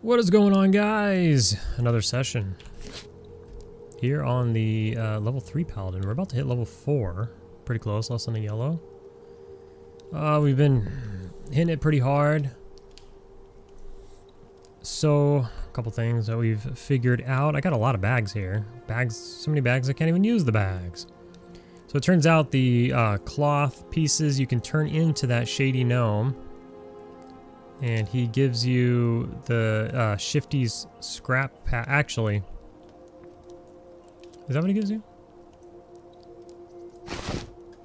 What is going on, guys? Another session here on the level 3 Paladin. We're about to hit level 4. Pretty close, less than a yellow. We've been hitting it pretty hard. So, a couple things that we've figured out. I got a lot of bags here. Bags, so many bags I can't even use the bags. So it turns out the cloth pieces you can turn into that shady gnome. And he gives you the Shifty's scrap pack. Actually, is that what he gives you?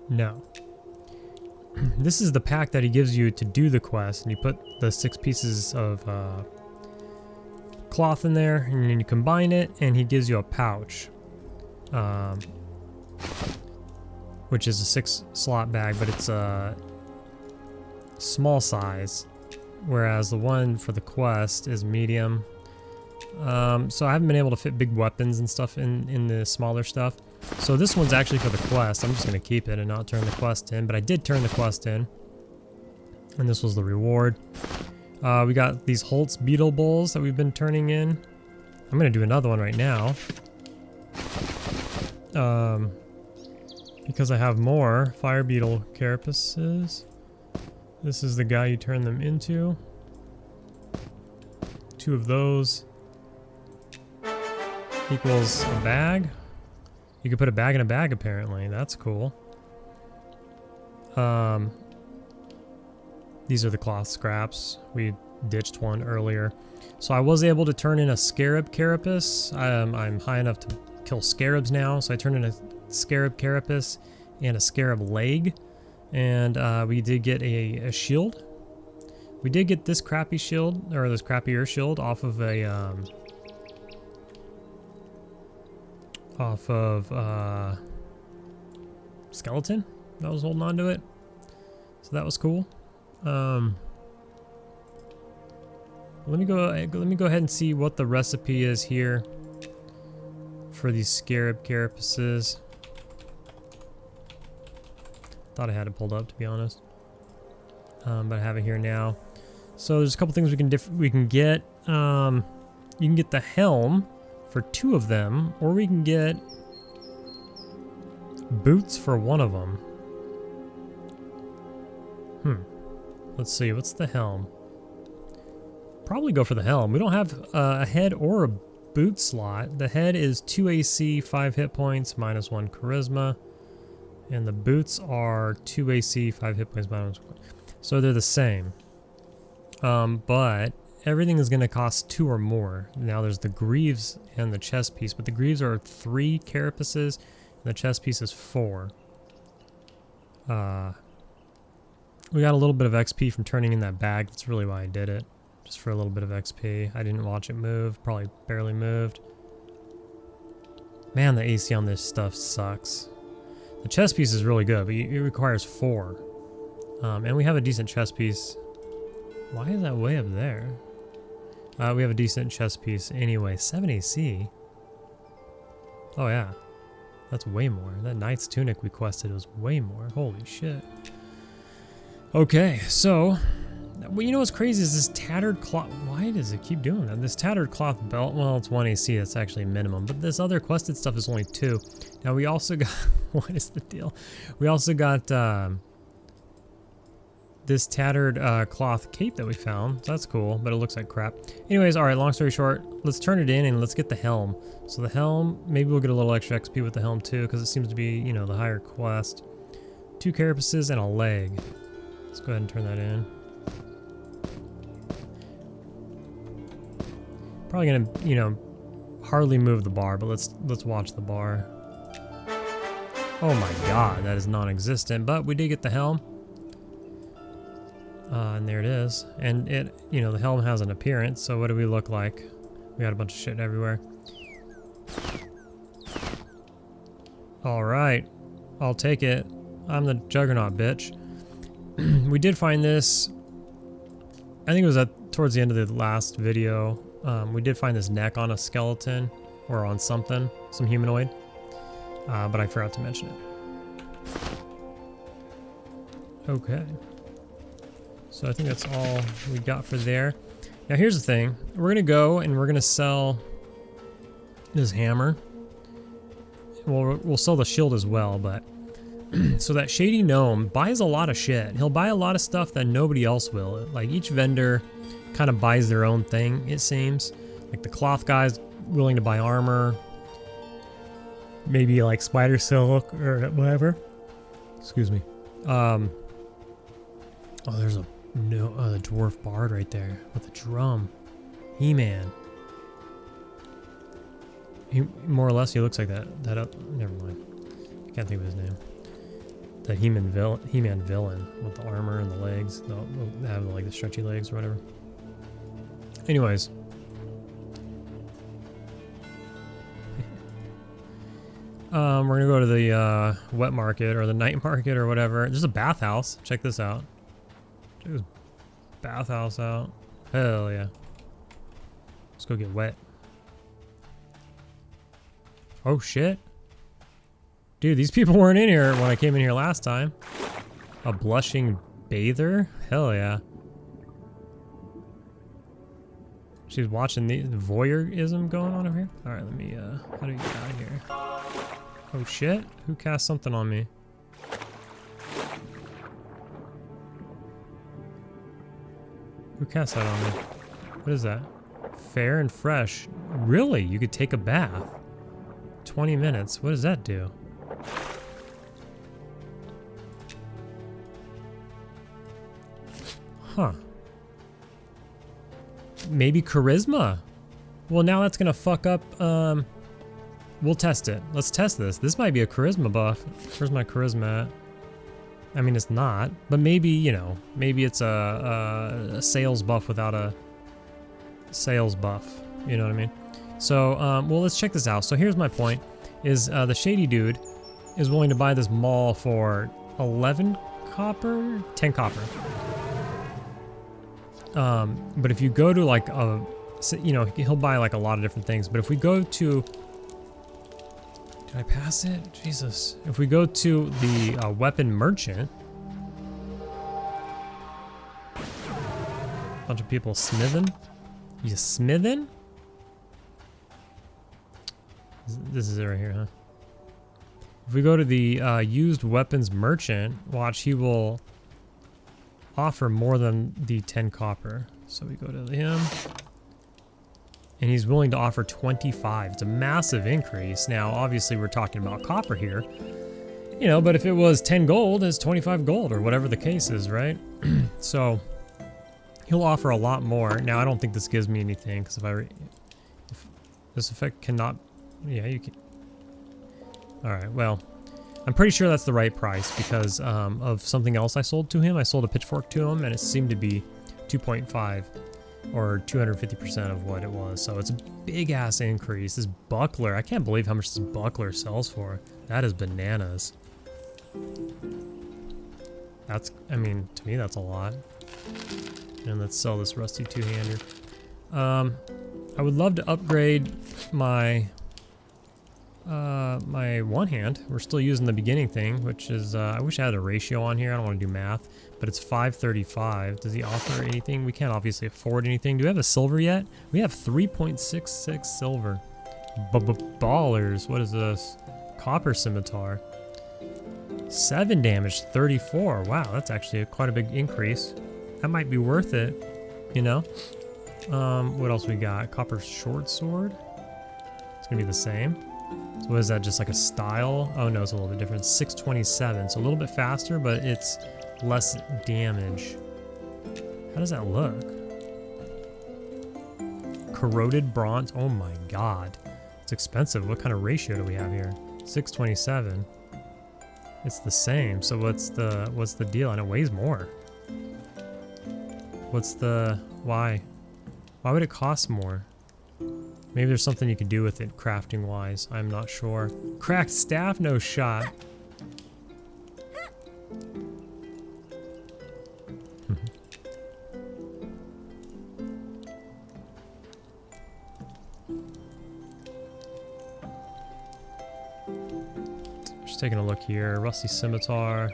No. This is the pack that he gives you to do the quest. And you put the 6 pieces of cloth in there, and then you combine it, and he gives you a pouch. Which is a 6-slot bag, but it's a small size. Whereas the one for the quest is medium. So I haven't been able to fit big weapons and stuff in the smaller stuff. So this one's actually for the quest. I'm just going to keep it and not turn the quest in. But I did turn the quest in. And this was the reward. We got these Holtz beetle bowls that we've been turning in. I'm going to do another one right now. Because I have more fire beetle carapaces. This is the guy you turn them into. 2 of those equals a bag. You can put a bag in a bag, apparently. That's cool. These are the cloth scraps. We ditched one earlier. So I was able to turn in a scarab carapace. I'm high enough to kill scarabs now, so I turned in a scarab carapace and a scarab leg. And we did get a shield. We did get this crappy shield, or this crappier shield, off of a skeleton that was holding on to it. So that was cool. Let me go ahead and see what the recipe is here for these scarab carapaces. Thought I had it pulled up, to be honest, but I have it here now. So there's a couple things we can get. You can get the helm for 2 of them, or we can get boots for 1 of them. Let's see. What's the helm? Probably go for the helm. We don't have a head or a boot slot. The head is 2 AC, 5 hit points, -1 charisma. And the boots are 2 AC, 5 hit points, -1. So they're the same. But everything is going to cost 2 or more. Now there's the greaves and the chest piece, but the greaves are 3 carapaces, and the chest piece is 4. We got a little bit of XP from turning in that bag. That's really why I did it. Just for a little bit of XP. I didn't watch it move. Probably barely moved. Man, the AC on this stuff sucks. The chest piece is really good, but it requires 4. And we have a decent chest piece. Why is that way up there? We have a decent chest piece anyway. 7 AC. Oh yeah. That's way more. That knight's tunic we quested was way more. Holy shit. Okay, so... Well, you know what's crazy is this tattered cloth... Why does it keep doing that? This tattered cloth belt, well, it's 1 AC, that's actually minimum. But this other quested stuff is only 2. Now, we also got... What is the deal? We also got this tattered cloth cape that we found. So that's cool, but it looks like crap. Anyways, alright, long story short, let's turn it in and let's get the helm. So the helm, maybe we'll get a little extra XP with the helm too, because it seems to be, you know, the higher quest. 2 carapaces and a leg. Let's go ahead and turn that in. Probably gonna, you know, hardly move the bar, but let's watch the bar. Oh my god, that is non-existent, but we did get the helm. And there it is. And it, you know, the helm has an appearance, so what do we look like? We got a bunch of shit everywhere. Alright, I'll take it. I'm the Juggernaut, bitch. We did find this, I think it was towards the end of the last video. We did find this neck on a skeleton, or on something, some humanoid, but I forgot to mention it. Okay. So I think that's all we got for there. Now here's the thing. We're gonna go and we're gonna sell this hammer. We'll sell the shield as well, but so that shady gnome buys a lot of shit. He'll buy a lot of stuff that nobody else will. Like each vendor kind of buys their own thing, it seems. Like the cloth guy's willing to buy armor. Maybe like spider silk or whatever. Excuse me. Oh, there's a the dwarf bard right there with a drum. He-Man. He more or less he looks like that. Never mind. I can't think of his name. The He-Man villain with the armor and the legs. They have like the stretchy legs or whatever. Anyways. We're gonna go to the wet market or the night market or whatever. There's a bathhouse. Check this out. Check this bathhouse out. Hell yeah. Let's go get wet. Oh shit. Dude, these people weren't in here when I came in here last time. A blushing bather? Hell yeah. She's watching the voyeurism going on over here. Alright, let me, how do we get out of here? Oh shit, who cast something on me? Who cast that on me? What is that? Fair and fresh. Really? You could take a bath? 20 minutes. What does that do? Huh. Maybe charisma? Well, now that's gonna fuck up, we'll test it. Let's test this. This might be a charisma buff. Where's my charisma at? I mean, it's not, but maybe, you know, maybe it's a sales buff without a sales buff. You know what I mean? So, well, let's check this out. So here's my point, is the shady dude is willing to buy this mall for 11 copper? 10 copper. But if you go to like a, you know, he'll buy like a lot of different things, but if we go to, did I pass it? Jesus. If we go to the weapon merchant, bunch of people smithing. You smithing? This is it right here, huh? If we go to the used weapons merchant, watch, he will offer more than the 10 copper. So we go to him. And he's willing to offer 25. It's a massive increase. Now, obviously, we're talking about copper here. You know, but if it was 10 gold, it's 25 gold, or whatever the case is, right? So, he'll offer a lot more. Now, I don't think this gives me anything, because if this effect cannot... Yeah, you can... Alright, well, I'm pretty sure that's the right price, because of something else I sold to him. I sold a pitchfork to him, and it seemed to be 2.5. Or 250% of what it was. So it's a big ass increase. This buckler, I can't believe how much this buckler sells for. That is bananas. That's, I mean, to me that's a lot. And let's sell this rusty two-hander. I would love to upgrade my my one hand. We're still using the beginning thing, which is, I wish I had a ratio on here. I don't want to do math, but it's 535. Does he offer anything? We can't obviously afford anything. Do we have a silver yet? We have 3.66 silver. Ballers. What is this? Copper scimitar. 7 damage, 34. Wow, that's actually quite a big increase. That might be worth it, you know? What else we got? Copper short sword. It's gonna be the same. So what is that, just like a style? Oh no, it's a little bit different. 627, so a little bit faster, but it's less damage. How does that look? Corroded bronze, oh my god. It's expensive. What kind of ratio do we have here? 627. It's the same, so what's the deal? And it weighs more. What's the, why? Why would it cost more? Maybe there's something you can do with it crafting wise. I'm not sure. Cracked staff? No shot. Just taking a look here. Rusty scimitar.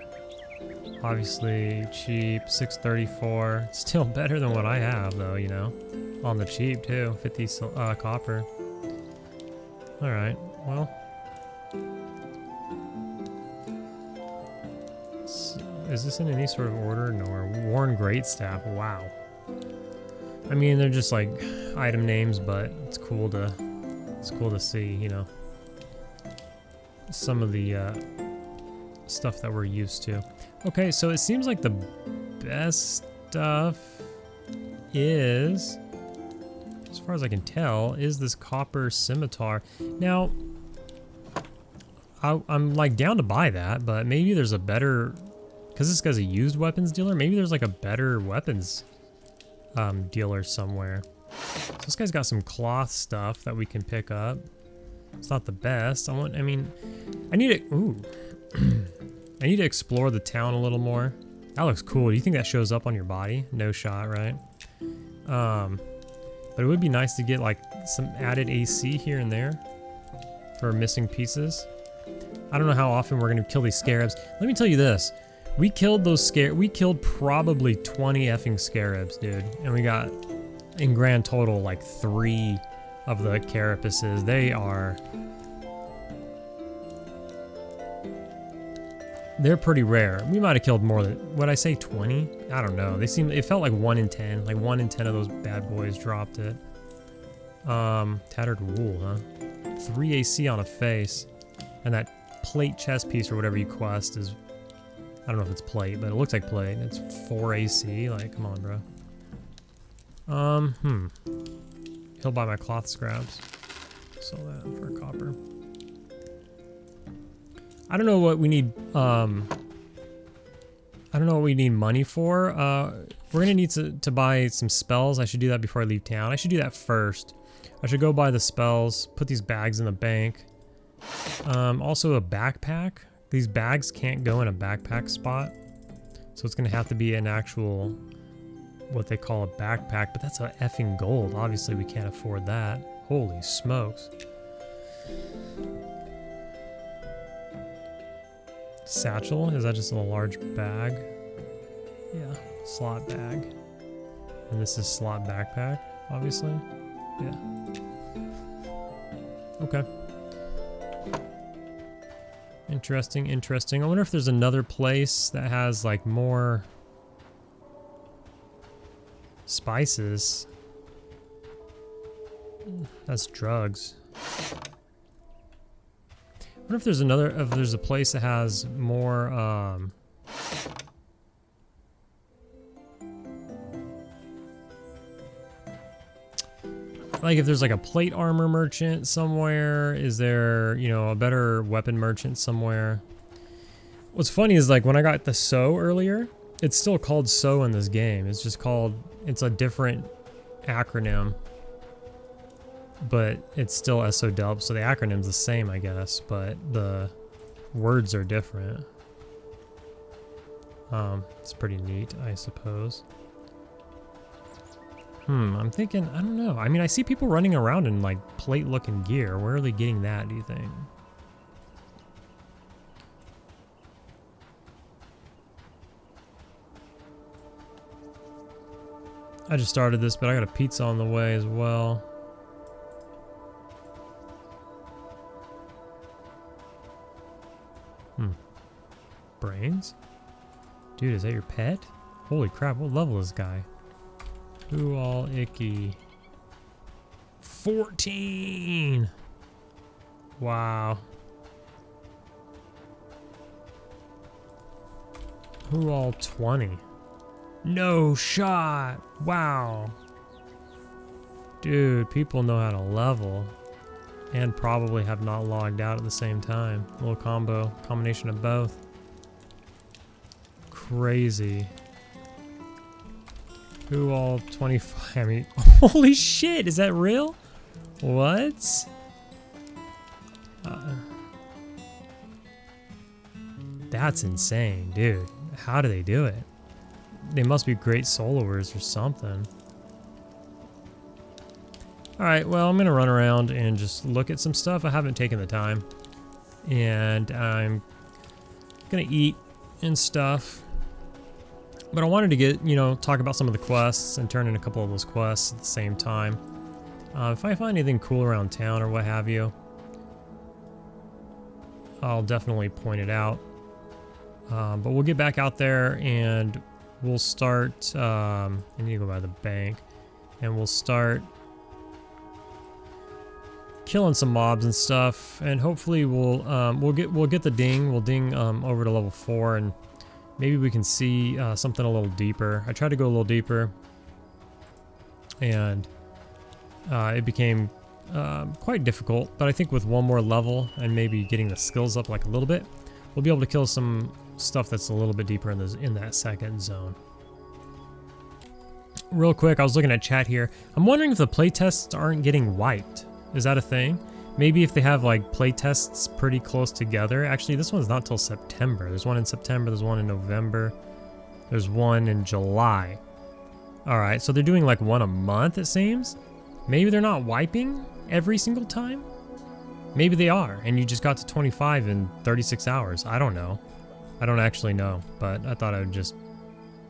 Obviously cheap. 634. Still better than what I have though, you know. on the cheap too. 50 copper. Alright, well. Is this in any sort of order? No. Worn Greatstaff. Wow. I mean, they're just like item names, but it's cool to see, you know, some of the stuff that we're used to. Okay, so it seems like the best stuff is, as far as I can tell, is this copper scimitar. Now, I'm like down to buy that, but maybe there's a better, because this guy's a used weapons dealer, maybe there's like a better weapons dealer somewhere. So this guy's got some cloth stuff that we can pick up. It's not the best. I need to explore the town a little more. That looks cool. Do you think that shows up on your body? No shot, right? But it would be nice to get like some added AC here and there for missing pieces. I don't know how often we're gonna kill these scarabs. Let me tell you this. We killed we killed probably 20 effing scarabs, dude. And we got, in grand total, like 3 of the carapaces. They're pretty rare. We might have killed more than, would I say 20? I don't know. It felt like 1 in 10. Like 1 in 10 of those bad boys dropped it. Tattered wool, huh? 3 AC on a face. And that plate chest piece or whatever you quest is, I don't know if it's plate, but it looks like plate. It's 4 AC. Like, come on, bro. He'll buy my cloth scraps. Sell that for a copper. I don't know what we need. I don't know what we need money for. We're gonna need to buy some spells. I should do that before I leave town. I should do that first. I should go buy the spells. Put these bags in the bank. Also a backpack. These bags can't go in a backpack spot, so it's gonna have to be an actual, what they call a backpack, but that's a effing gold. Obviously we can't afford that. Holy smokes. Satchel, is that just a large bag? Yeah, slot bag. And this is slot backpack, obviously. Yeah. Okay. Interesting, interesting. I wonder if there's another place that has like more spices. That's drugs. I wonder if there's a place that has more like if there's like a plate armor merchant somewhere. Is there, you know, a better weapon merchant somewhere? What's funny is like when I got the SO earlier, it's still called SO in this game. It's just called, it's a different acronym, but it's still SOW. So the acronym's the same, I guess, but the words are different. It's pretty neat, I suppose. I'm thinking, I don't know. I mean, I see people running around in like plate looking gear. Where are they getting that, do you think? I just started this, but I got a pizza on the way as well. Brains? Dude, is that your pet? Holy crap, what level is this guy? Who all icky? 14! Wow. Who all 20? No shot! Wow. Dude, people know how to level. And probably have not logged out at the same time. A little combination of both. Crazy. Who all 25? I mean, holy shit, is that real? What? That's insane, dude. How do they do it? They must be great soloers or something. Alright, well, I'm gonna run around and just look at some stuff. I haven't taken the time. And I'm gonna eat and stuff. But I wanted to get, you know, talk about some of the quests and turn in a couple of those quests at the same time. If I find anything cool around town or what have you, I'll definitely point it out. But we'll get back out there and we'll start, I need to go by the bank, and we'll start killing some mobs and stuff, and hopefully we'll get the ding. We'll ding over to level 4, and maybe we can see something a little deeper. I tried to go a little deeper, and it became quite difficult. But I think with one more level and maybe getting the skills up like a little bit, we'll be able to kill some stuff that's a little bit deeper in that second zone. Real quick, I was looking at chat here. I'm wondering if the playtests aren't getting wiped. Is that a thing? Maybe if they have like playtests pretty close together. Actually, this one's not till September. There's one in September, there's one in November, there's one in July. Alright, so they're doing like one a month, it seems. Maybe they're not wiping every single time? Maybe they are, and you just got to 25 in 36 hours. I don't know. I don't actually know, but I thought I would just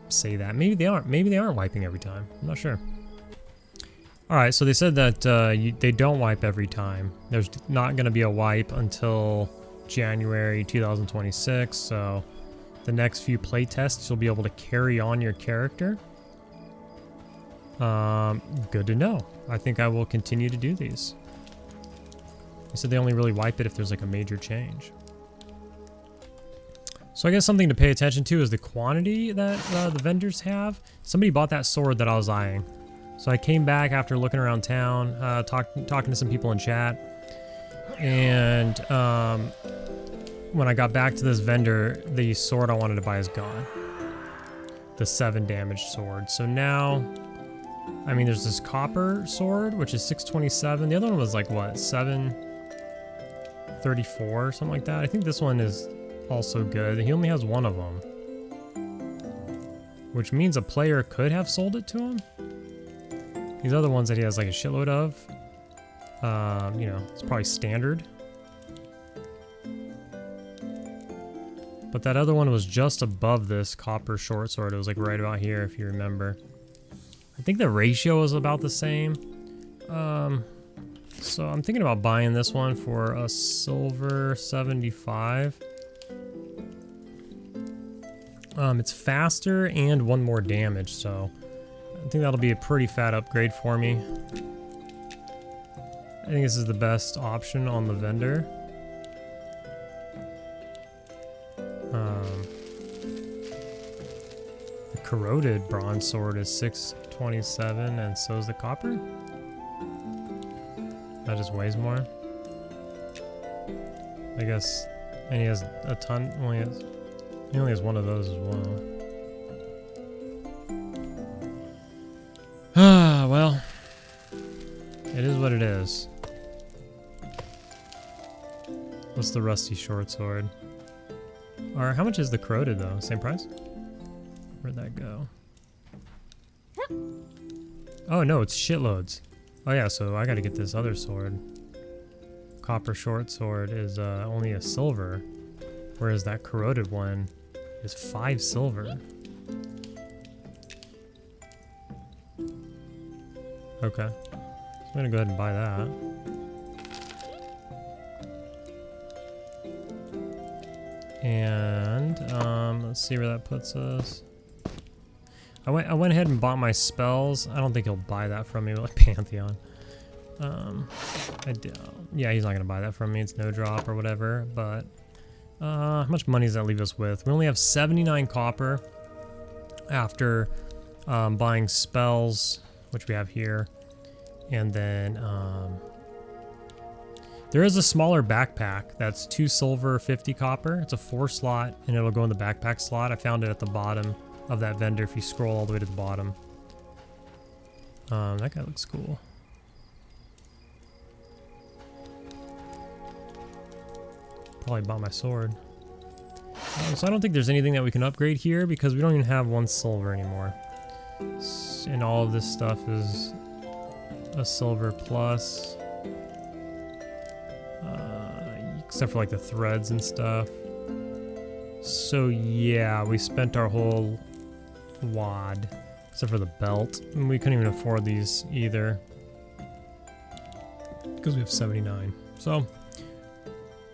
say that. Maybe they aren't. Maybe they aren't wiping every time. I'm not sure. Alright, so they said that they don't wipe every time. There's not going to be a wipe until January 2026, so the next few playtests you'll be able to carry on your character. Good to know. I think I will continue to do these. They said they only really wipe it if there's like a major change. So I guess something to pay attention to is the quantity that the vendors have. Somebody bought that sword that I was eyeing. So I came back after looking around town, talking to some people in chat, and when I got back to this vendor, the sword I wanted to buy is gone. The 7 damage sword. So now, I mean, there's this copper sword, which is 627. The other one was like, what, 734 or something like that. I think this one is also good. He only has one of them, which means a player could have sold it to him. These other ones that he has like a shitload of, you know, it's probably standard. But that other one was just above this copper short sword. It was like right about here, if you remember. I think the ratio is about the same. So I'm thinking about buying this one for a silver 75. It's faster and 1 more damage, so I think that'll be a pretty fat upgrade for me. I think this is the best option on the vendor. The corroded bronze sword is 627, and so is the copper. That just weighs more. I guess, and he has a ton. He only has one of those as well. Ah, well, it is what it is. What's the rusty short sword? Or how much is the corroded though? Same price? Where'd that go? Oh no, it's shitloads. Oh yeah, so I gotta get this other sword. Copper short sword is only a silver, whereas that corroded one is 5 silver. Okay, so I'm gonna go ahead and buy that. And let's see where that puts us. I went ahead and bought my spells. I don't think he'll buy that from me, like Pantheon. Yeah, he's not gonna buy that from me. It's no drop or whatever. But how much money does that leave us with? We only have 79 copper after buying spells, which we have here, and then there is a smaller backpack that's 2 silver, 50 copper. It's a 4 slot, and it'll go in the backpack slot. I found it at the bottom of that vendor if you scroll all the way to the bottom. That guy looks cool. Probably bought my sword. So I don't think there's anything that we can upgrade here because we don't even have 1 silver anymore. And all of this stuff is a silver plus. Except for like the threads and stuff. So yeah, we spent our whole wad, except for the belt. And we couldn't even afford these either because we have 79. So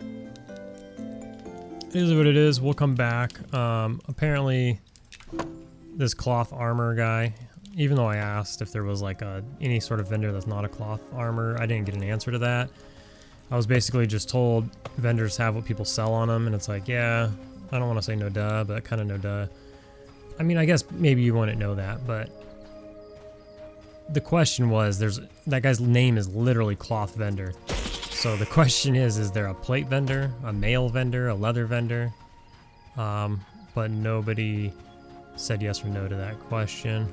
it is what it is. We'll come back. Apparently this cloth armor guy, even though I asked if there was like any sort of vendor that's not a cloth armor, I didn't get an answer to that. I was basically just told vendors have what people sell on them, and it's like, yeah, I don't want to say no duh, but kind of no duh. I mean, I guess maybe you wouldn't know that, but the question was, that guy's name is literally cloth vendor. So the question is there a plate vendor, a mail vendor, a leather vendor? But nobody said yes or no to that question.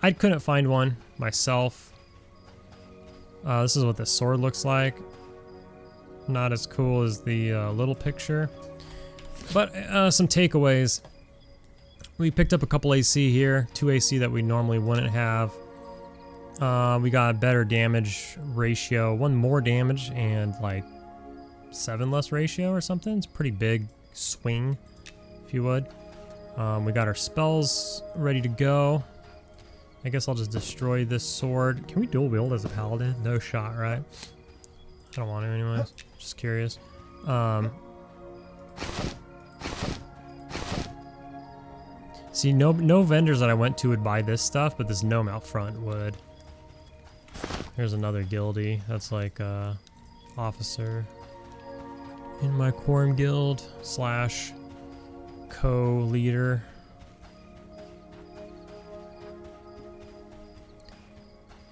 I couldn't find one myself. This is what the sword looks like. Not as cool as the little picture. But some takeaways. We picked up a couple AC here. 2 AC that we normally wouldn't have. We got a better damage ratio. 1 more damage and like 7 less ratio or something. It's a pretty big swing, if you would. We got our spells ready to go. I guess I'll just destroy this sword. Can we dual wield as a paladin? No shot, right? I don't want to anyways. Just curious. See, no vendors that I went to would buy this stuff, but this gnome out front would. Here's another guildie. That's like officer in my Quarm guild / co-leader.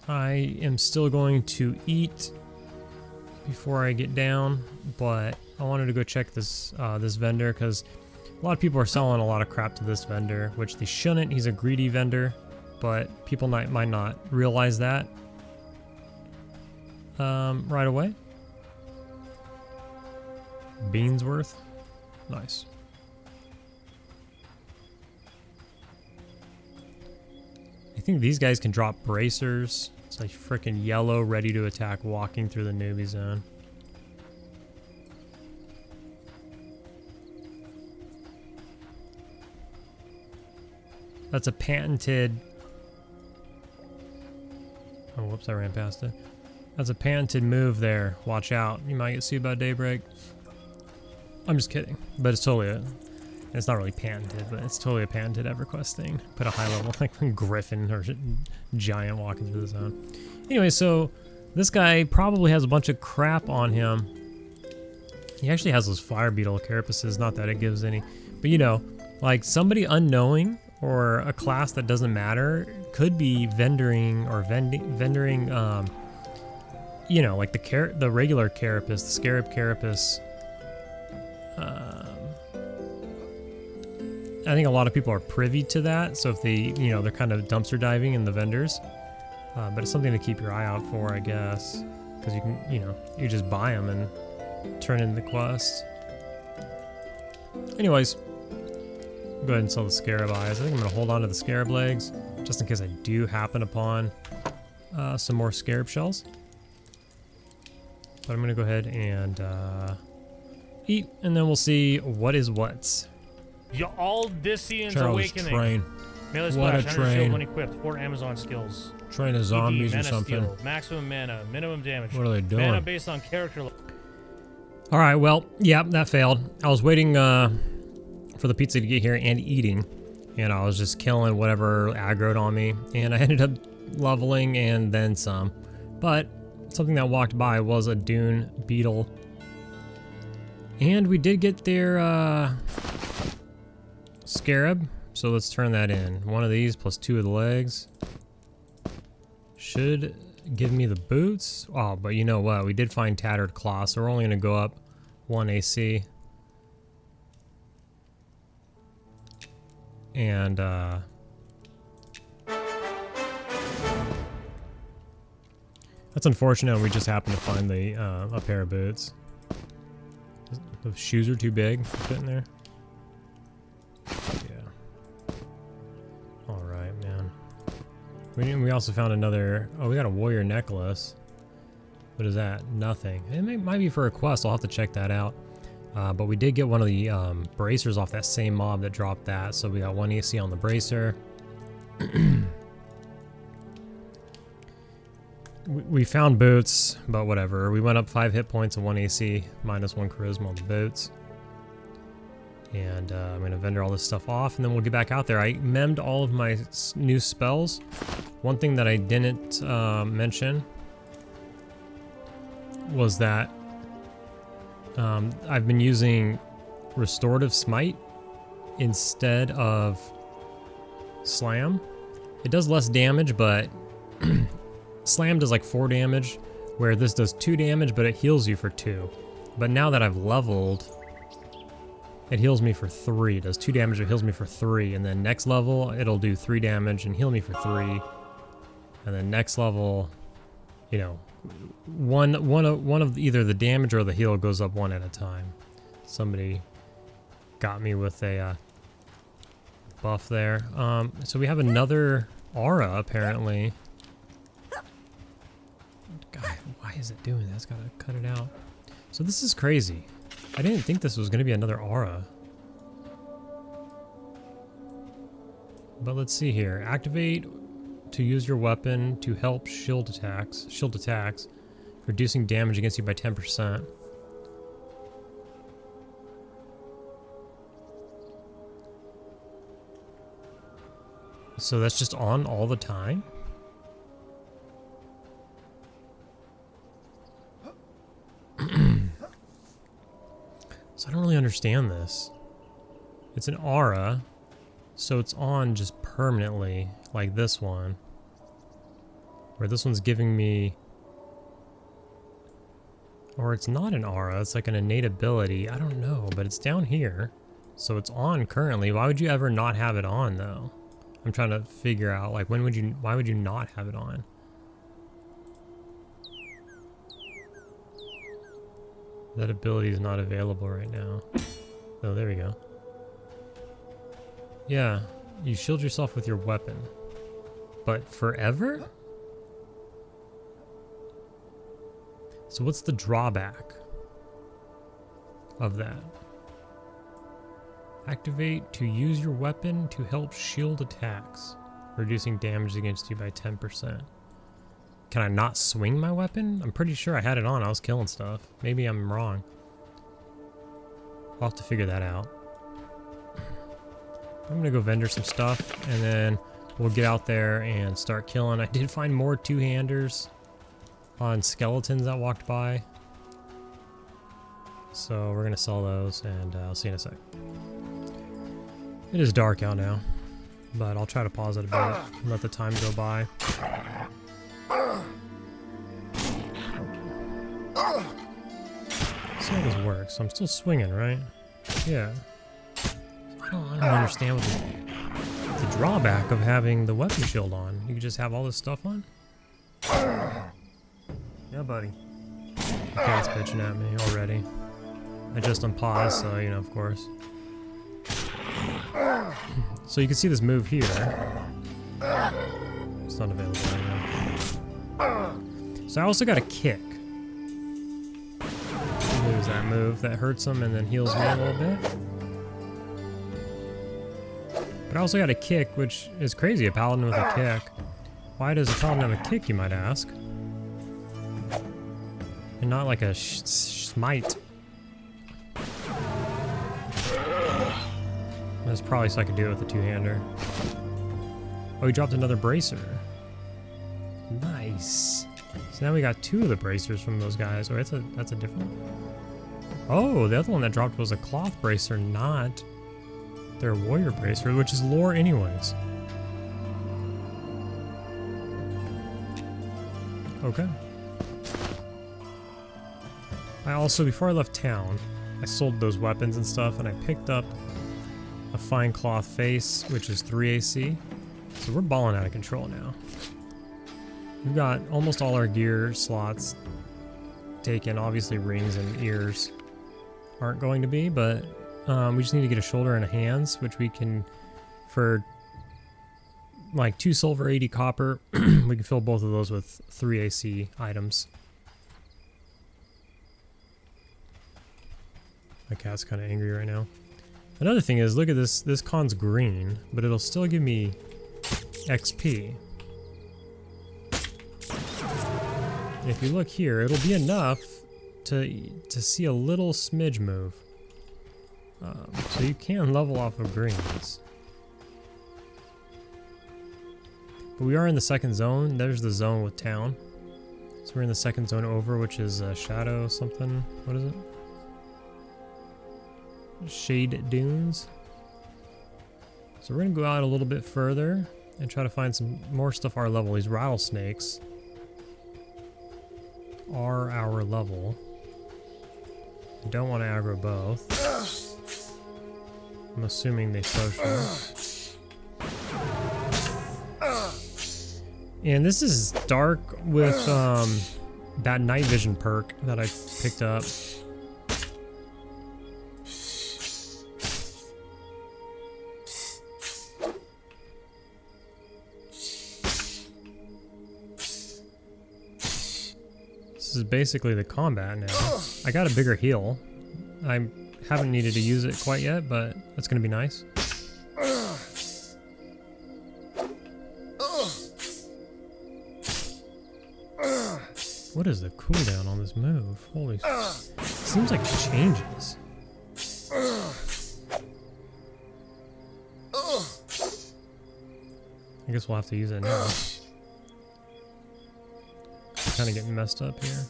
I am still going to eat before I get down, but I wanted to go check this this vendor because a lot of people are selling a lot of crap to this vendor, which they shouldn't. He's a greedy vendor, but people might not realize that right away. Beans worth, nice. I think these guys can drop bracers. It's like freaking yellow, ready to attack, walking through the newbie zone. That's a patented... Oh, whoops, I ran past it. That's a patented move there. Watch out. You might get sued by daybreak. I'm just kidding. But it's totally it's not really patented, but it's totally a patented EverQuest thing. Put a high level, like griffin or giant walking through the zone. Anyway, so this guy probably has a bunch of crap on him. He actually has those fire beetle carapaces, not that it gives any. But you know, like somebody unknowing or a class that doesn't matter could be vendoring or vendoring, you know, like the regular carapace, the scarab carapace. I think a lot of people are privy to that, so if they, you know, they're kind of dumpster diving in the vendors. But it's something to keep your eye out for, I guess, because you can, you know, you just buy them and turn in the quest. Anyways, go ahead and sell the scarab eyes. I think I'm gonna hold on to the scarab legs just in case I do happen upon some more scarab shells. But I'm gonna go ahead and eat, and then we'll see what is what. Aldician's Charles Awakening. Train. Melee What a splash, 100 train. shield when equipped, 4 Amazon skills. Train of zombies ED, or mana something. Steal, maximum mana, minimum damage. What are they doing? Mana based on character level. All right, well, yeah, that failed. I was waiting for the pizza to get here and eating, and I was just killing whatever aggroed on me, and I ended up leveling and then some. But something that walked by was a dune beetle, and we did get their scarab, so let's turn that in. One of these plus 2 of the legs should give me the boots. Oh, but you know what? We did find tattered claw, so we're only going to go up 1 AC. And that's unfortunate. We just happened to find the a pair of boots. The shoes are too big to fit in there. Yeah. All right, man. We also found another. Oh, we got a warrior necklace. What is that? Nothing. It might be for a quest. I'll have to check that out. But we did get one of the bracers off that same mob that dropped that, so we got 1 AC on the bracer. We found boots, but whatever. We went up 5 hit points and 1 AC, minus 1 charisma on the boots. And I'm going to vendor all this stuff off, and then we'll get back out there. I memmed all of my new spells. One thing that I didn't mention was that I've been using Restorative Smite instead of Slam. It does less damage, but Slam does like 4 damage, where this does 2 damage, but it heals you for 2. But now that I've leveled, it heals me for 3. It does 2 damage, it heals me for 3. And then next level, it'll do 3 damage and heal me for 3. And then next level, you know, one of either the damage or the heal goes up 1 at a time. Somebody got me with a buff there. So we have another aura apparently. God, why is it doing that? It's gotta cut it out. So this is crazy. I didn't think this was gonna be another aura. But let's see here. Activate to use your weapon to help shield attacks, reducing damage against you by 10%. So that's just on all the time? So I don't really understand this. It's an aura, so it's on just permanently, like this one. Where this one's giving me... Or it's not an aura, it's like an innate ability. I don't know, but it's down here. So it's on currently. Why would you ever not have it on, though? I'm trying to figure out, like, why would you not have it on? That ability is not available right now. Oh, there we go. Yeah, you shield yourself with your weapon. But forever? So what's the drawback of that? Activate to use your weapon to help shield attacks, reducing damage against you by 10%. Can I not swing my weapon? I'm pretty sure I had it on. I was killing stuff. Maybe I'm wrong. I'll have to figure that out. I'm gonna go vendor some stuff, and then we'll get out there and start killing. I did find more two-handers on skeletons that walked by. So we're gonna sell those, and I'll see you in a sec. It is dark out now, but I'll try to pause it a bit and let the time go by. See how this works. I'm still swinging, right? Yeah. I don't understand what the drawback of having the weapon shield on. You can just have all this stuff on? Yeah, buddy. The cat's bitching at me already. I just unpaused, so, you know, of course. So you can see this move here. It's not available right now. So I also got a kick. Lose that move. That hurts him and then heals me a little bit. But I also got a kick, which is crazy. A paladin with a kick. Why does a paladin have a kick, you might ask? And not like a smite. That's probably so I could do it with a two-hander. Oh, he dropped another bracer. Nice. So now we got 2 of the bracers from those guys. Oh, that's a different one. Oh, the other one that dropped was a cloth bracer, not their warrior bracer, which is lore anyways. Okay. I also, before I left town, I sold those weapons and stuff, and I picked up a fine cloth face, which is 3 AC. So we're balling out of control now. We've got almost all our gear slots taken. Obviously rings and ears aren't going to be, but we just need to get a shoulder and a hands, which we can, for like 2 silver, 80 copper, we can fill both of those with 3 AC items. My cat's kind of angry right now. Another thing is, look at this. This con's green, but it'll still give me XP. And if you look here, it'll be enough to see a little smidge move. So you can level off of greens. But we are in the second zone. There's the zone with town. So we're in the second zone over, which is Shadow something. What is it? Shade Dunes. So we're gonna go out a little bit further and try to find some more stuff our level. These rattlesnakes are our level. Don't want to aggro both. I'm assuming they social. And this is dark with that night vision perk that I picked up. This is basically the combat now. I got a bigger heal. I haven't needed to use it quite yet, but that's gonna be nice. What is the cooldown on this move? Holy, seems like it changes. I guess we'll have to use it now. Kind of getting messed up here.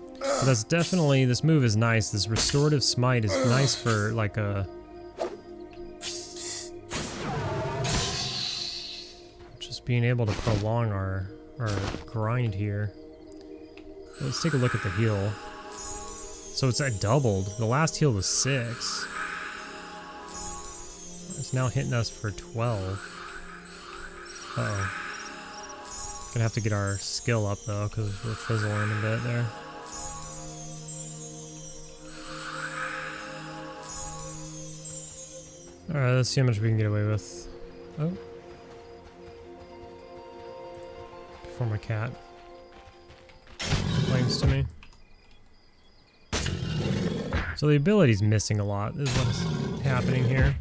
But that's definitely, this move is nice. This restorative smite is nice for like a just being able to prolong our grind here. Let's take a look at the heal. So it's doubled. The last heal was 6. It's now hitting us for 12. Uh-oh. Gonna have to get our skill up though, because we're fizzling a bit there. Alright, let's see how much we can get away with. Oh. Before my cat complains to me. So the ability's missing a lot, is what is happening here.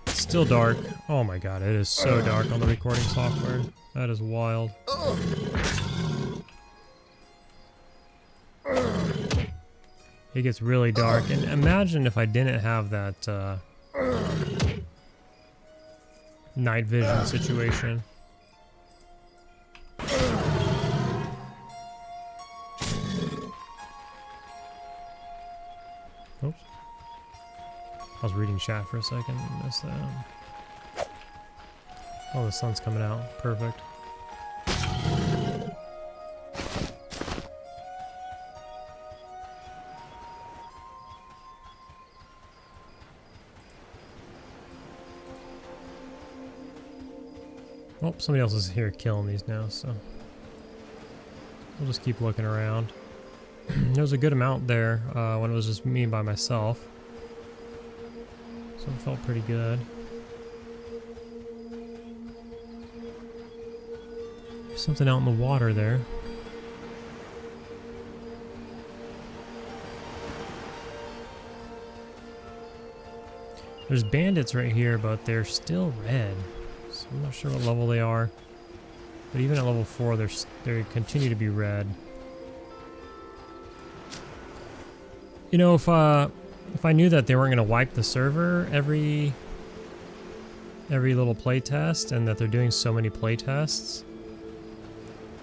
Still dark. Oh my god, it is so dark on the recording software. That is wild. It gets really dark, and imagine if I didn't have that night vision situation. Oops. I was reading chat for a second and missed that. Oh, the sun's coming out. Perfect. Oh, somebody else is here killing these now, so we'll just keep looking around. There was a good amount there when it was just me by myself. So it felt pretty good. There's something out in the water there. There's bandits right here, but they're still red. So I'm not sure what level they are. But even at level 4, they continue to be red. You know, if I knew that they weren't going to wipe the server every little playtest, and that they're doing so many playtests,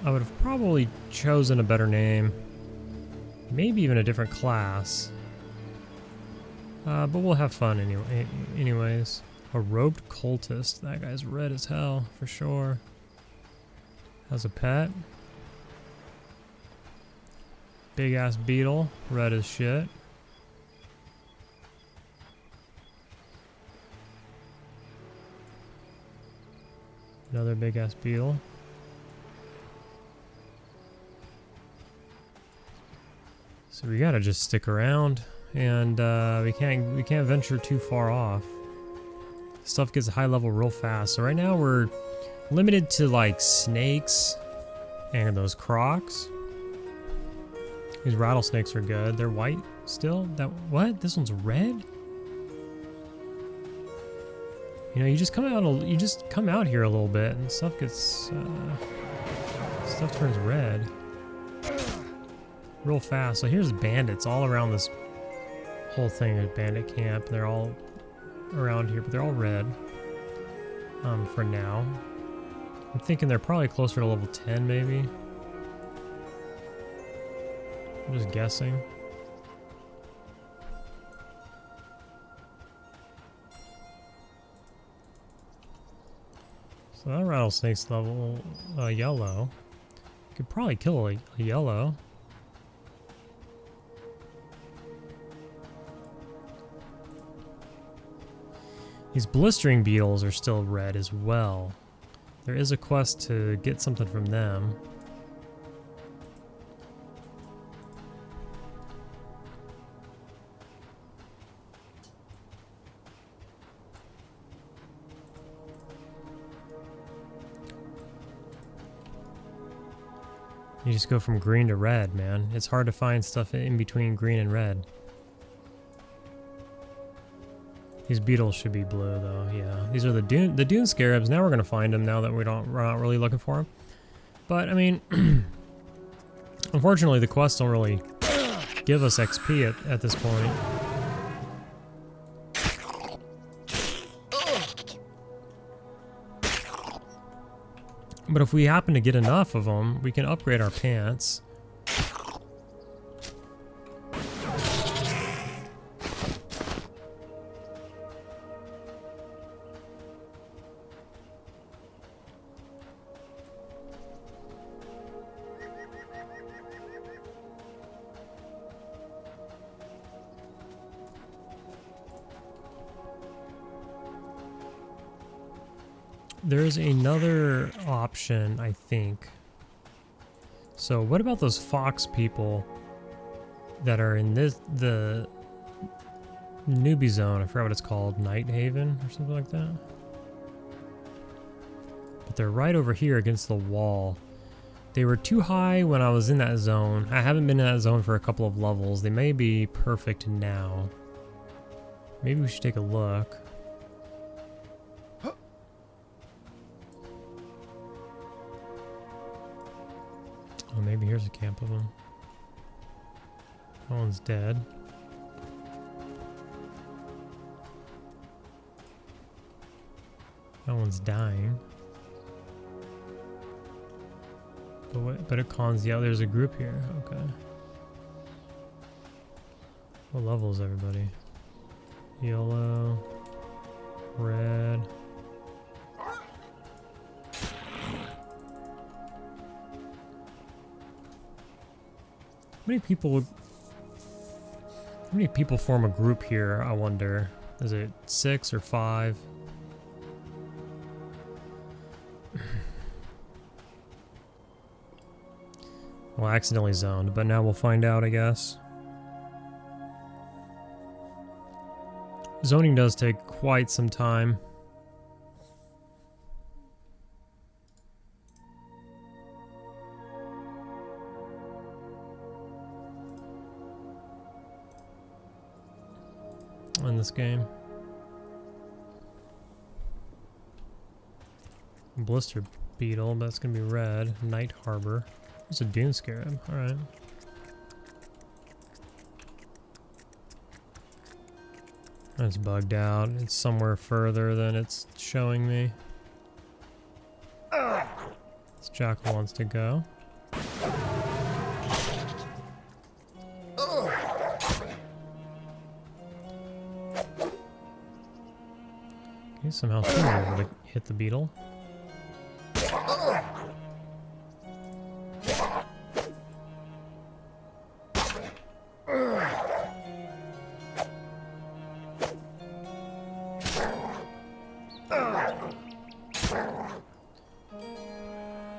I would have probably chosen a better name. Maybe even a different class. But we'll have fun anyways. A robed cultist. That guy's red as hell, for sure. Has a pet. Big ass beetle. Red as shit. Another big ass beetle. So we gotta just stick around, and we can't venture too far off. Stuff gets high level real fast. So right now we're limited to like snakes and those crocs. These rattlesnakes are good. They're white still. What? This one's red? You know, you just come out here a little bit and stuff gets stuff turns red real fast. So here's bandits all around this whole thing at bandit camp. They're all around here, but they're all red for now. I'm thinking they're probably closer to level 10 maybe. I'm just guessing. So that rattlesnake's level yellow. Could probably kill a yellow. These blistering beetles are still red as well. There is a quest to get something from them. You just go from green to red, man. It's hard to find stuff in between green and red. These beetles should be blue, though. Yeah, these are the dune scarabs. Now we're gonna find them. Now that we're not really looking for them. But I mean, unfortunately, the quests don't really give us XP at this point. But if we happen to get enough of them, we can upgrade our pants. There's another option, I think. So what about those fox people that are in the newbie zone? I forgot what it's called, Night Haven or something like that. But they're right over here against the wall. They were too high when I was in that zone. I haven't been in that zone for a couple of levels. They may be perfect now. Maybe we should take a look. Oh, maybe here's a camp of them. That one's dead. That one's dying. But it cons the out. There's a group here. Okay. What level is everybody? Yellow, red. How many people form a group here, I wonder? Is it 6 or 5? Well, I accidentally zoned, but now we'll find out, I guess. Zoning does take quite some time. In this game. Blister beetle, that's gonna be red. Night Harbor. There's a dune scarab. Alright. That's bugged out. It's somewhere further than it's showing me. This jackal wants to go. Okay, somehow still able to hit the beetle.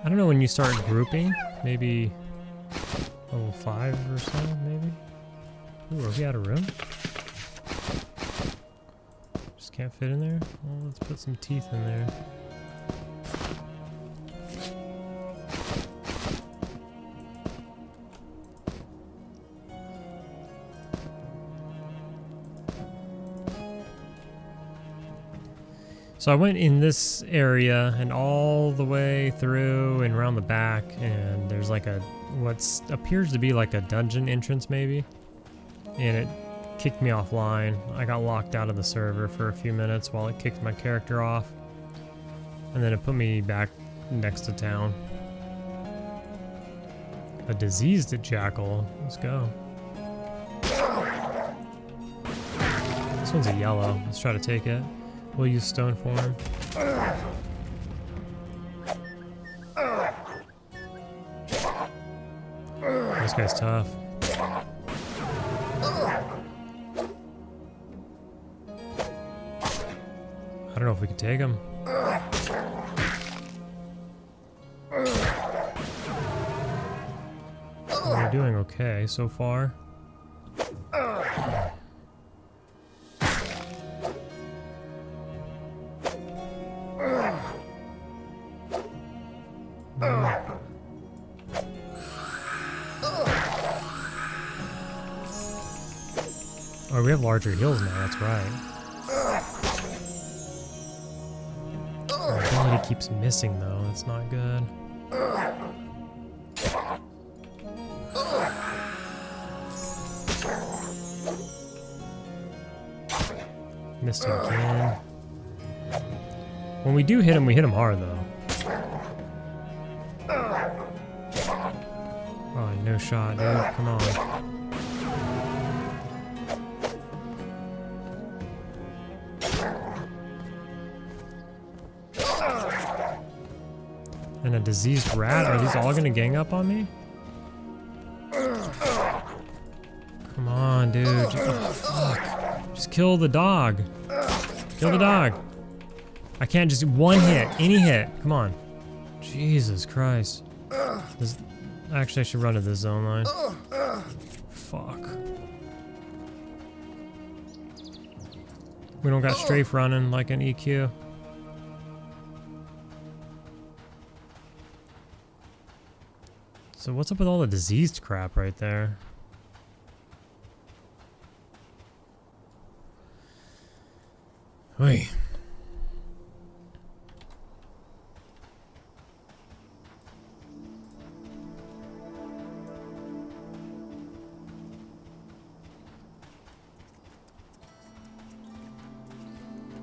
I don't know when you start grouping, maybe level 5 or so, maybe? Ooh, are we out of room? Just Can't fit in there? Well, let's put some teeth in there. So I went in this area and all the way through and around the back, and there's like a what appears to be like a dungeon entrance maybe, and it kicked me offline. I got locked out of the server for a few minutes while it kicked my character off, and then it put me back next to town. A diseased jackal. Let's go. This one's a yellow. Let's try to take it. We'll use stone form. This guy's tough. I don't know if we can take him. We're doing okay so far. Oh, we have larger heals now, that's right. Our ability keeps missing though, that's not good. Missed him again. When we do hit him, we hit him hard though. Oh, no shot, dude, come on. And a diseased rat? Are these all gonna gang up on me? Come on, dude. Oh, fuck. Just kill the dog. Kill the dog. I can't just do one hit. Any hit. Come on. Jesus Christ. Actually, I should run to this zone line. Fuck. We don't got strafe running like an EQ. So what's up with all the diseased crap right there? Wait.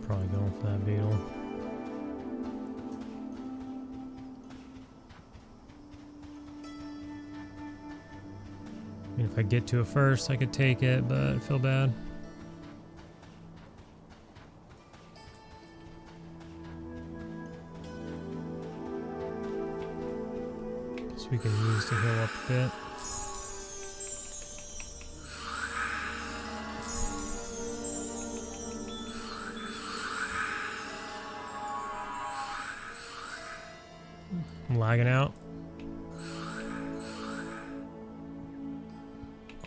Probably going for that beetle. I mean, if I get to it first, I could take it, but I feel bad. So we can use to heal up a bit. I'm lagging out.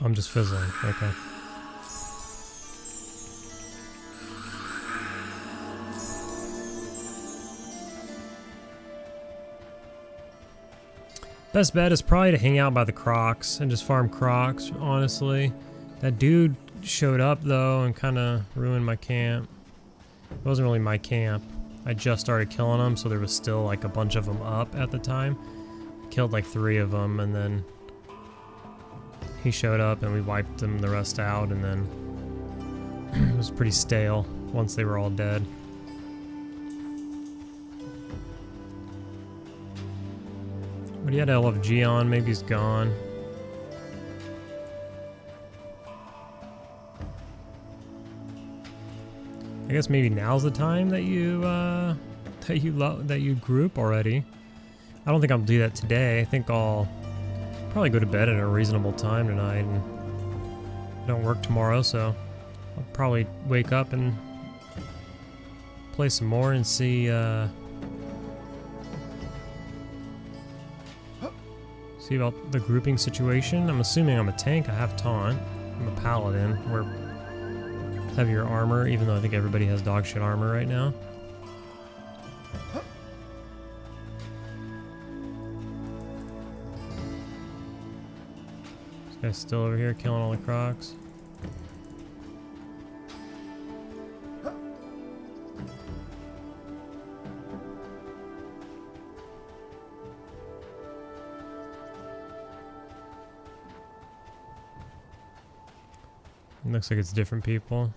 I'm just fizzling. Okay. Best bet is probably to hang out by the crocs and just farm crocs, honestly. That dude showed up though and kind of ruined my camp. It wasn't really my camp. I just started killing them, so there was still like a bunch of them up at the time. Killed like 3 of them, and then he showed up and we wiped them the rest out, and then it was pretty stale once they were all dead. But he had LFG on, maybe he's gone. I guess maybe now's the time that you group already. I don't think I'll do that today. I think I'll probably go to bed at a reasonable time tonight, and I don't work tomorrow, so I'll probably wake up and play some more and see about the grouping situation. I'm assuming I'm a tank. I have taunt. I'm a paladin. We're heavier armor, even though I think everybody has dog shit armor right now. This guy's still over here killing all the crocs. Looks like it's different people.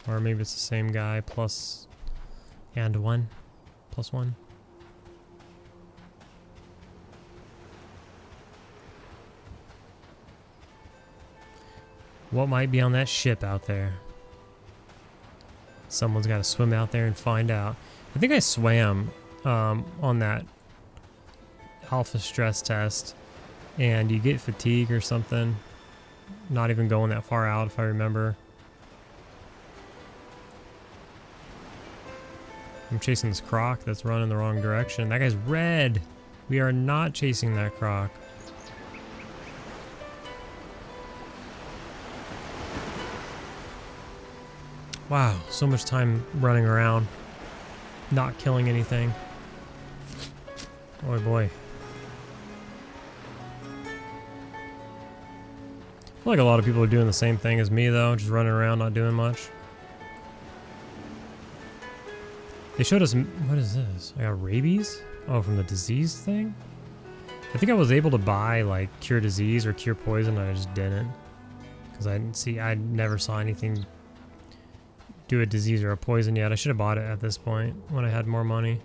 Or maybe it's the same guy plus and one. Plus one. What might be on that ship out there? Someone's got to swim out there and find out. I think I swam on that alpha stress test, and you get fatigue or something. Not even going that far out, if I remember. I'm chasing this croc that's running the wrong direction. That guy's red. We are not chasing that croc. Wow, so much time running around, not killing anything. Oh boy. I feel like a lot of people are doing the same thing as me though, just running around not doing much. They showed us, what is this? I got rabies? Oh, from the disease thing? I think I was able to buy like cure disease or cure poison, and I just didn't. Because I never saw anything do a disease or a poison yet. I should have bought it at this point when I had more money.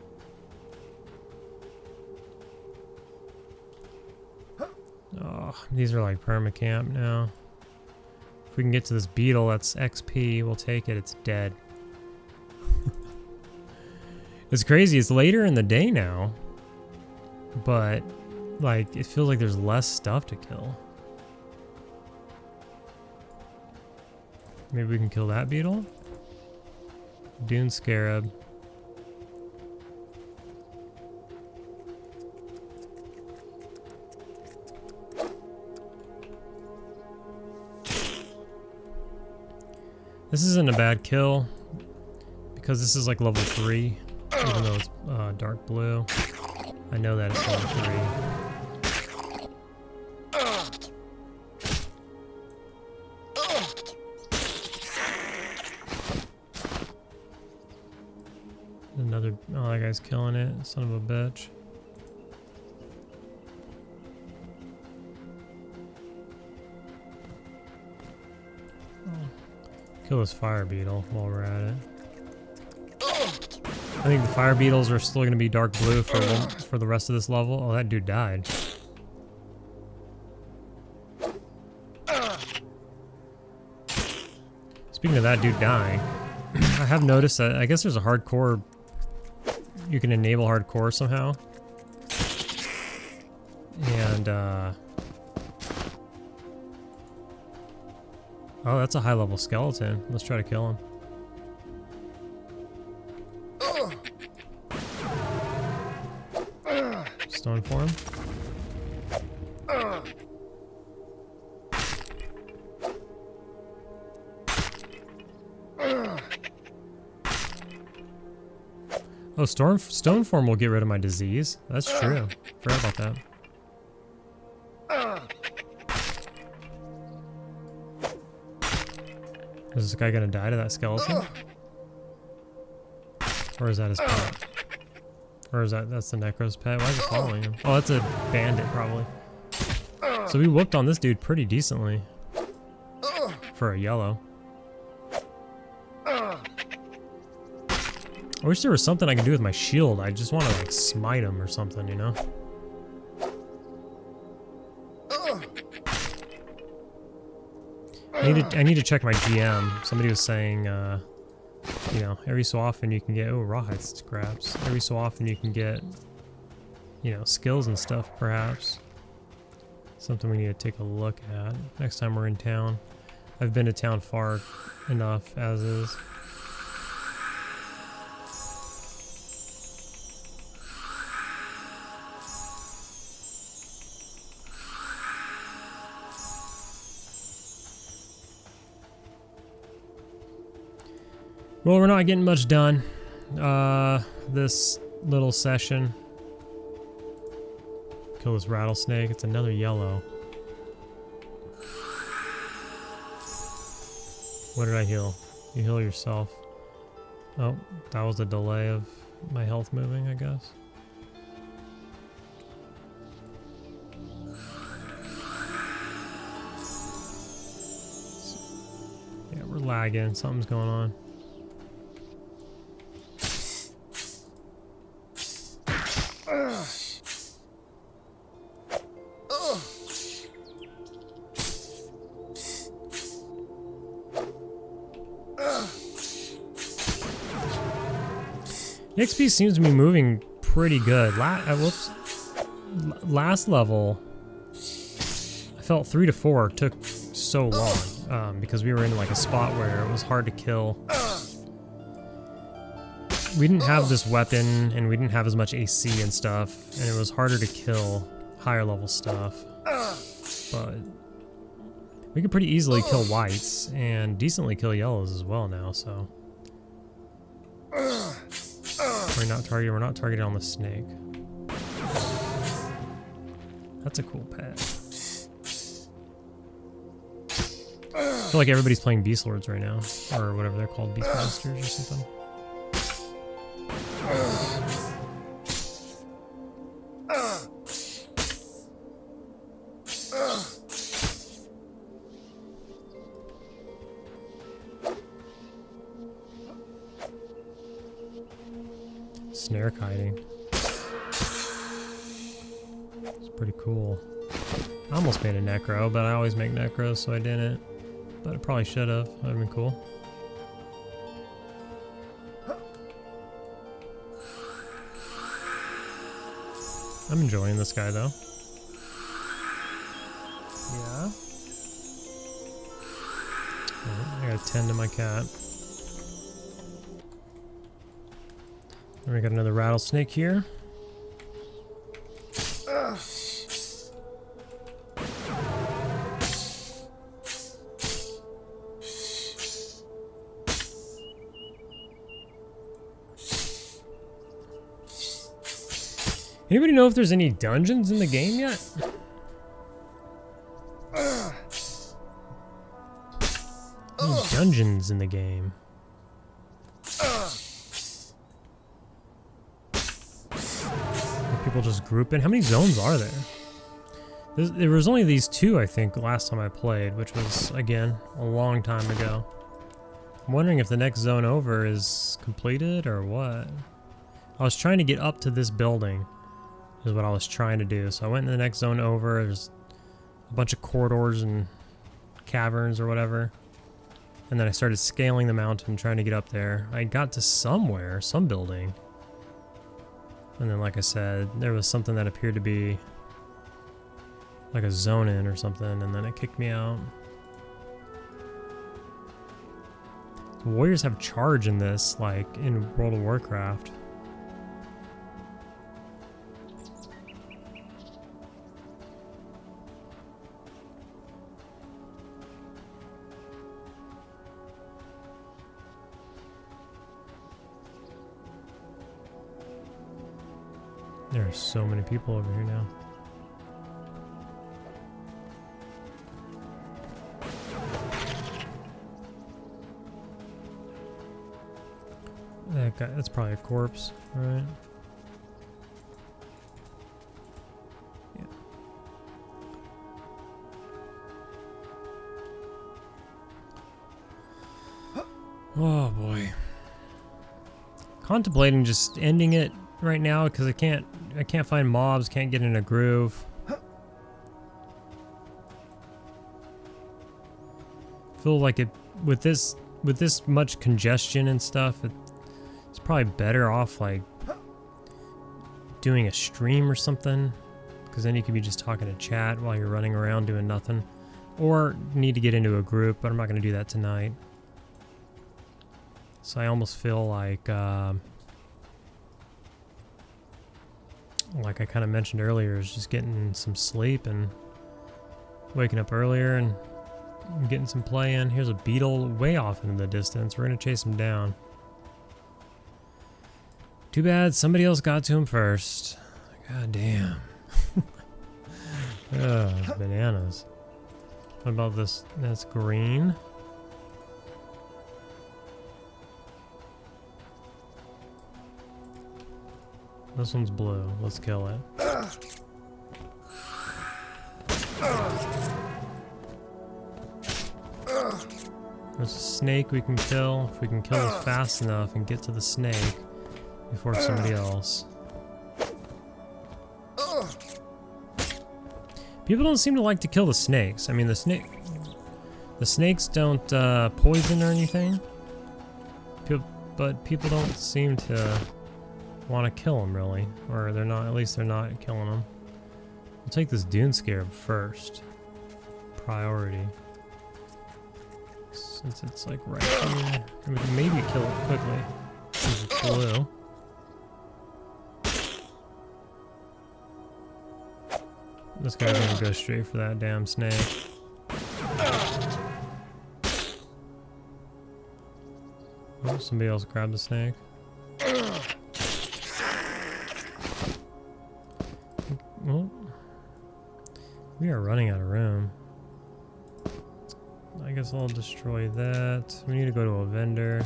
Oh, these are like permacamp now. If we can get to this beetle, that's XP. We'll take it. It's dead. It's crazy. It's later in the day now, but like it feels like there's less stuff to kill. Maybe we can kill that beetle. Dune scarab. This isn't a bad kill because this is like level 3, even though it's dark blue. I know that it's level 3. Another, oh, that guy's killing it, son of a bitch. Kill this fire beetle while we're at it. I think the fire beetles are still going to be dark blue for the rest of this level. Oh, that dude died. Speaking of that dude dying, I have noticed that I guess there's a hardcore. You can enable hardcore somehow. And oh, that's a high level skeleton. Let's try to kill him. Stone form. Oh, stone form will get rid of my disease. That's true. Forgot about that. Is this guy gonna die to that skeleton? Or is that his pet? Or is that's the Necro's pet? Why is it following him? Oh, that's a bandit, probably. So we whooped on this dude pretty decently. For a yellow. I wish there was something I could do with my shield. I just want to like smite him or something, you know? I need to check my GM. Somebody was saying, you know, every so often you can get, oh, rawhide scraps. Every so often you can get, you know, skills and stuff, perhaps. Something we need to take a look at next time we're in town. I've been to town far enough as is. Well, we're not getting much done this little session. Kill this rattlesnake. It's another yellow. What did I heal? You heal yourself. Oh, that was a delay of my health moving, I guess. Yeah, we're lagging. Something's going on. The XP seems to be moving pretty good. Last level, I felt 3 to 4 took so long because we were in like a spot where it was hard to kill. We didn't have this weapon and we didn't have as much AC and stuff, and it was harder to kill higher level stuff. But we could pretty easily kill whites and decently kill yellows as well now, so. We're not targeted on the snake. That's a cool pet. I feel like everybody's playing Beast Lords right now, or whatever they're called, Beast Monsters or something. Snare kiting. It's pretty cool. I almost made a necro, but I always make necros, so I didn't. But I probably should have. That would have been cool. I'm enjoying this guy though. Yeah. Oh, I gotta tend to my cat. And we got another rattlesnake here. Anybody know if there's any dungeons in the game yet? Any dungeons in the game? People just group in. How many zones are there? There was only these 2, I think, last time I played, which was, again, a long time ago. I'm wondering if the next zone over is completed or what. I was trying to get up to this building, is what I was trying to do. So I went in the next zone over. There's a bunch of corridors and caverns or whatever. And then I started scaling the mountain, trying to get up there. I got to somewhere, some building. And then, like I said, there was something that appeared to be like a zone in or something, and then it kicked me out. The warriors have charge in this, like in World of Warcraft. There are so many people over here now. That guy, that's probably a corpse, right? Yeah. Oh boy. Contemplating just ending it right now because I can't find mobs, can't get in a groove. Feel like it with this much congestion and stuff, it's probably better off like doing a stream or something, because then you could be just talking to chat while you're running around doing nothing, or need to get into a group, but I'm not going to do that tonight. So I almost feel like I kind of mentioned earlier, is just getting some sleep and waking up earlier and getting some play in. Here's a beetle way off in the distance. We're going to chase him down. Too bad somebody else got to him first. God damn. Ugh, bananas. What about this? That's green. This one's blue. Let's kill it. There's a snake we can kill. If we can kill it fast enough and get to the snake before somebody else. People don't seem to like to kill the snakes. I mean, the snakes don't poison or anything. But people don't seem to want to kill them really, or they're not. At least they're not killing them. We'll take this dune scarab first. Priority. Since it's like right here, and we can maybe kill it quickly. This is blue. This guy's gonna go straight for that damn snake. Oh, somebody else grabbed the snake. Well, we are running out of room. I guess I'll destroy that. We need to go to a vendor.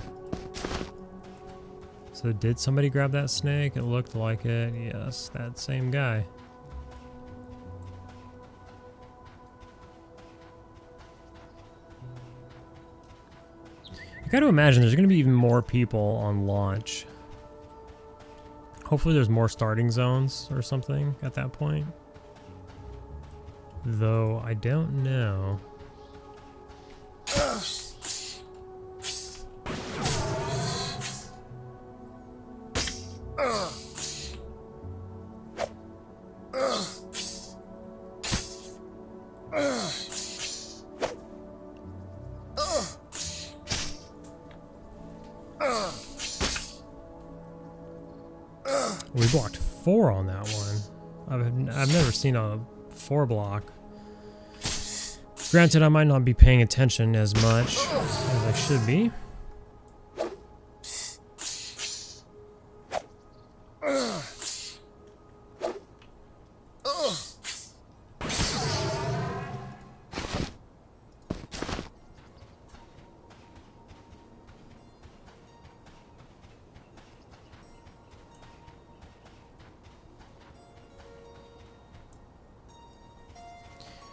So did somebody grab that snake? It looked like it. Yes, that same guy. I gotta imagine there's gonna be even more people on launch. Hopefully there's more starting zones or something at that point. Though I don't know. We blocked 4 on that one. I've never seen a 4 block. Granted, I might not be paying attention as much as I should be.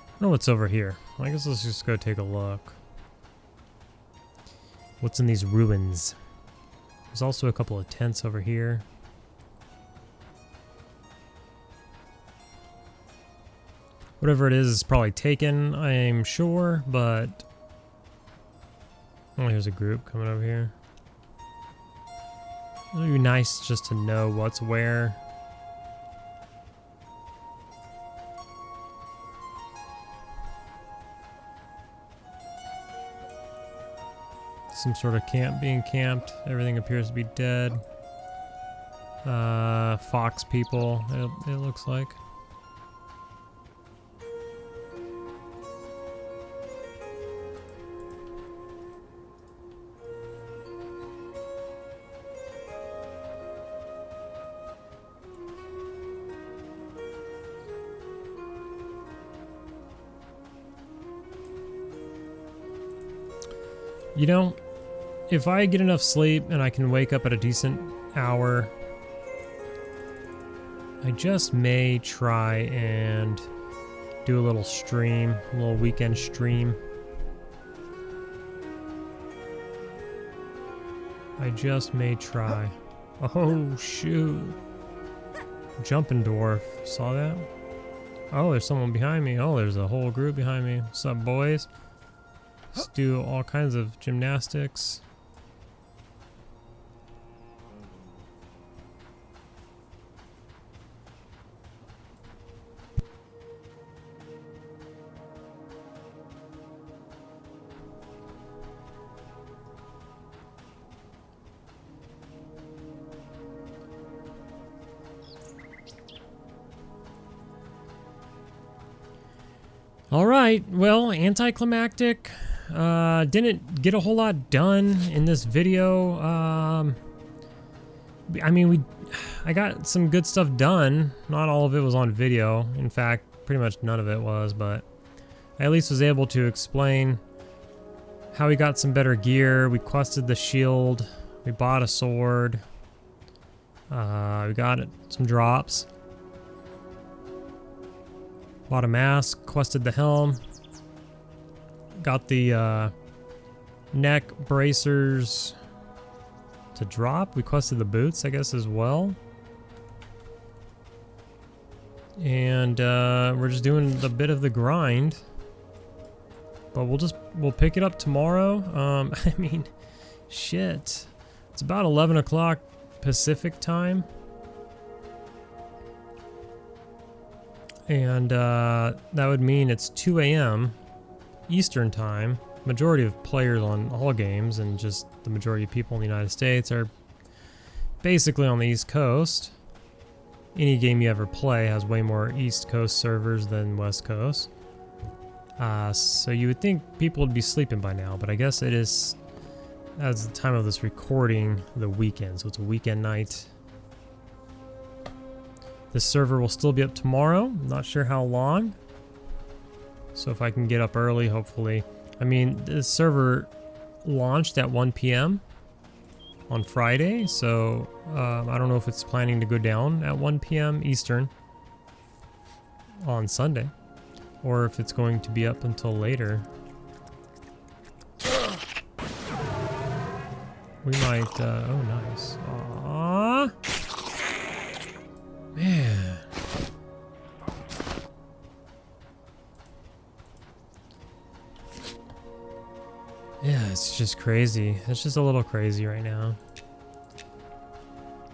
I don't know what's over here. I guess let's just go take a look. What's in these ruins? There's also a couple of tents over here. Whatever it is probably taken, I'm sure, but... Oh, here's a group coming over here. It would be nice just to know what's where. Some sort of camp being camped. Everything appears to be dead. Fox people, it looks like. You know, if I get enough sleep and I can wake up at a decent hour, I just may try and do a little stream, a little weekend stream. I just may try. Oh, shoot. Jumping Dwarf. Saw that? Oh, there's someone behind me. Oh, there's a whole group behind me. What's up, boys? Let's do all kinds of gymnastics. Alright, well, anticlimactic. Didn't get a whole lot done in this video. I mean, I got some good stuff done. Not all of it was on video. In fact, pretty much none of it was, but I at least was able to explain how we got some better gear. We quested the shield. We bought a sword. We got some drops. Bought a mask, quested the helm. Got the neck bracers to drop. We quested the boots, I guess, as well. And we're just doing a bit of the grind. But we'll pick it up tomorrow. I mean, shit. It's about 11 o'clock Pacific time. And that would mean it's 2 a.m. Eastern time. Majority of players on all games and just the majority of people in the United States are basically on the East Coast. Any game you ever play has way more East Coast servers than West Coast. So you would think people would be sleeping by now, but I guess it is, as the time of this recording, the weekend. So it's a weekend night. This server will still be up tomorrow. Not sure how long. So if I can get up early, hopefully. I mean, this server launched at 1 p.m. on Friday, so I don't know if it's planning to go down at 1 p.m. Eastern on Sunday, or if it's going to be up until later. We might, oh nice. Aww. Man. Yeah, it's just crazy. It's just a little crazy right now.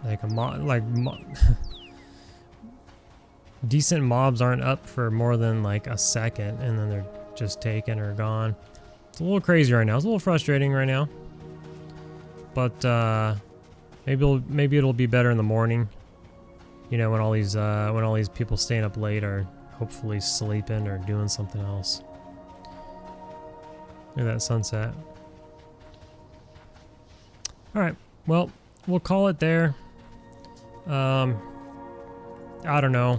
Like decent mobs aren't up for more than like a second, and then they're just taken or gone. It's a little crazy right now. It's a little frustrating right now. But maybe it'll be better in the morning. You know, when all these people staying up late are hopefully sleeping or doing something else. Look at that sunset. Alright, well, we'll call it there. I don't know.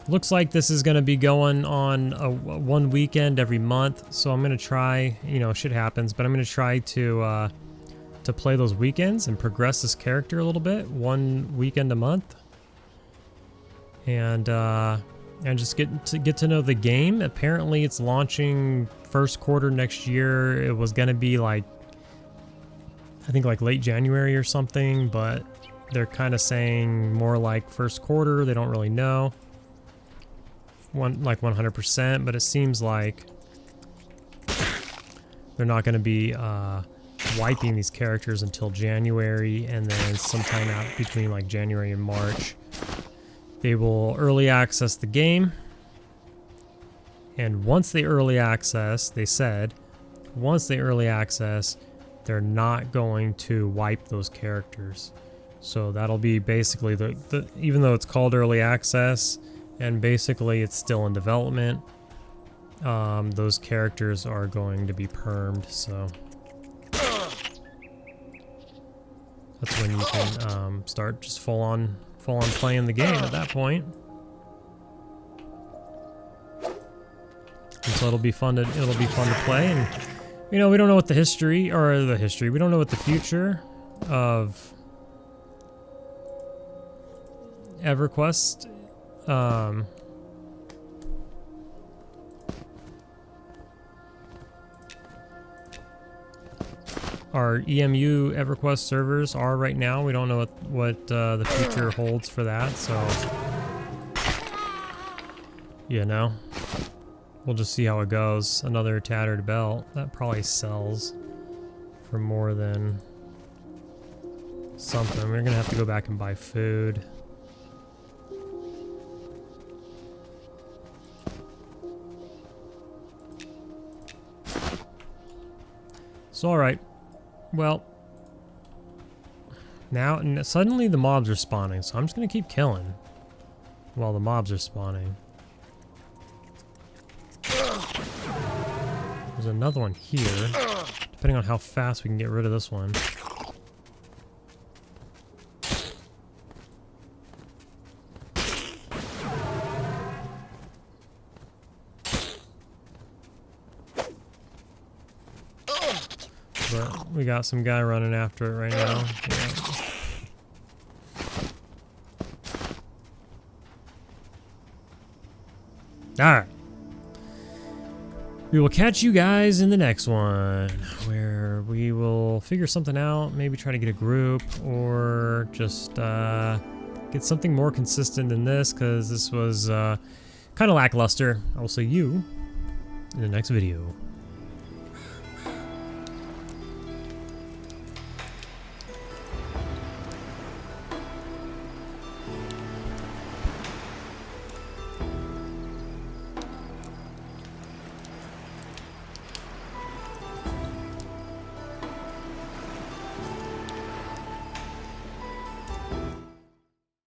Looks like this is going to be going on one weekend every month, so I'm going to try, you know, shit happens, but I'm going to try to play those weekends and progress this character a little bit, one weekend a month. And just get to know the game. Apparently it's launching first quarter next year. It was gonna be like, I think like late January or something, but they're kind of saying more like first quarter. They don't really know. Like 100%, but it seems like they're not gonna be wiping these characters until January, and then sometime out between like January and March. They will early access the game, and once they early access, they said, once they early access, they're not going to wipe those characters. So that'll be basically even though it's called early access, and basically it's still in development, those characters are going to be permed, so that's when you can start just full on playing the game at that point. And so it'll be fun to play, and you know, we don't know what we don't know what the future of EverQuest our EMU EverQuest servers are right now. We don't know what the future holds for that, so you know, we'll just see how it goes. Another tattered belt that probably sells for more than something. We're gonna have to go back and buy food. So alright, well, now suddenly the mobs are spawning, so I'm just gonna keep killing while the mobs are spawning. There's another one here, depending on how fast we can get rid of this one. but we got some guy running after it right now. Yeah. Alright. We will catch you guys in the next one, where we will figure something out, maybe try to get a group, or just get something more consistent than this, because this was kind of lackluster. I will see you in the next video.